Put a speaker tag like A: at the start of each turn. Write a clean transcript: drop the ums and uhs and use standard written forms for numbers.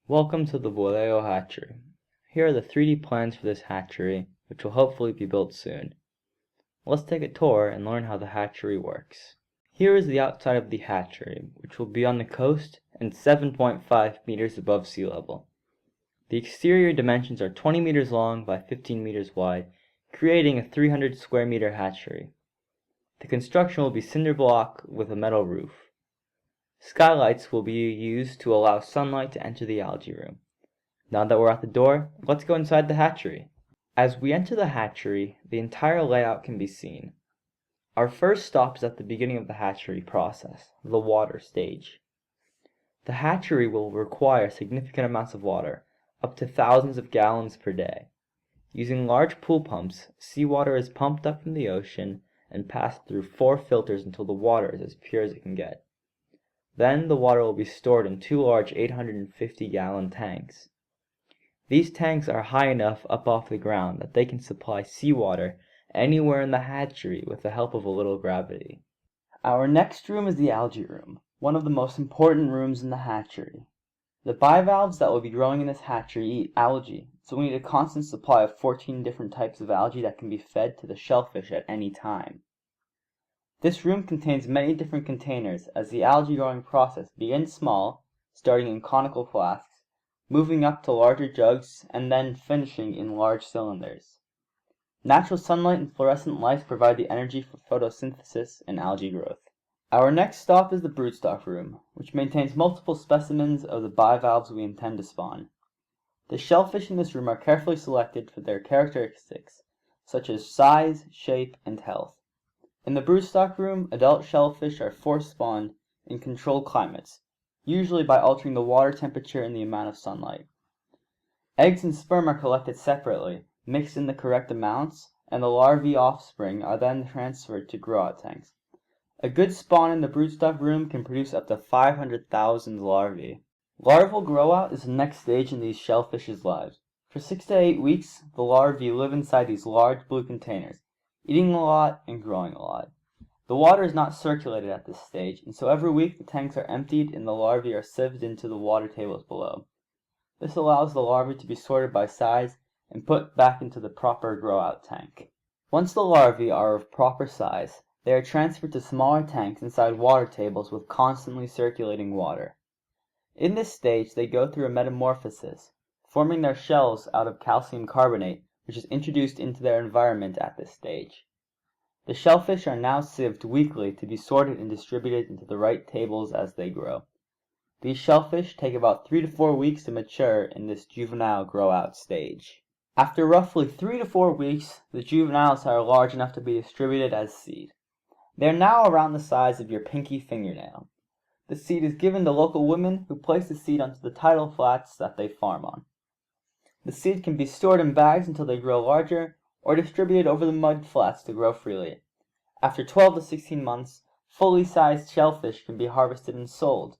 A: Welcome to the Bweleo Hatchery. Here are the 3D plans for this hatchery, which will hopefully be built soon. Let's take a tour and learn how the hatchery works. Here is the outside of the hatchery, which will be on the coast and 7.5 meters above sea level. The exterior dimensions are 20 meters long by 15 meters wide, creating a 300 square meter hatchery. The construction will be cinder block with a metal roof. Skylights will be used to allow sunlight to enter the algae room. Now that we're at the door, let's go inside the hatchery. As we enter the hatchery, the entire layout can be seen. Our first stop is at the beginning of the hatchery process, the water stage. The hatchery will require significant amounts of water, up to thousands of gallons per day. Using large pool pumps, seawater is pumped up from the ocean and passed through 4 filters until the water is as pure as it can get. Then the water will be stored in 2 large 850-gallon tanks. These tanks are high enough up off the ground that they can supply seawater anywhere in the hatchery with the help of a little gravity. Our next room is the algae room, one of the most important rooms in the hatchery. The bivalves that will be growing in this hatchery eat algae, so we need a constant supply of 14 different types of algae that can be fed to the shellfish at any time. This room contains many different containers as the algae growing process begins small, starting in conical flasks, moving up to larger jugs, and then finishing in large cylinders. Natural sunlight and fluorescent lights provide the energy for photosynthesis and algae growth. Our next stop is the broodstock room, which maintains multiple specimens of the bivalves we intend to spawn. The shellfish in this room are carefully selected for their characteristics, such as size, shape, and health. In the broodstock room, adult shellfish are force spawned in controlled climates, usually by altering the water temperature and the amount of sunlight. Eggs and sperm are collected separately, mixed in the correct amounts, and the larvae offspring are then transferred to grow-out tanks. A good spawn in the broodstock room can produce up to 500,000 larvae. Larval grow-out is the next stage in these shellfish's lives. For 6 to 8 weeks, the larvae live inside these large blue containers, eating a lot and growing a lot. The water is not circulated at this stage, and so every week the tanks are emptied and the larvae are sieved into the water tables below. This allows the larvae to be sorted by size and put back into the proper grow-out tank. Once the larvae are of proper size, they are transferred to smaller tanks inside water tables with constantly circulating water. In this stage they go through a metamorphosis, forming their shells out of calcium carbonate, which is introduced into their environment at this stage. The shellfish are now sieved weekly to be sorted and distributed into the right tables as they grow. These shellfish take about 3 to 4 weeks to mature in this juvenile grow-out stage. After roughly 3 to 4 weeks, the juveniles are large enough to be distributed as seed. They are now around the size of your pinky fingernail. The seed is given to local women who place the seed onto the tidal flats that they farm on. The seed can be stored in bags until they grow larger, or distributed over the mud flats to grow freely. After 12 to 16 months, fully sized shellfish can be harvested and sold.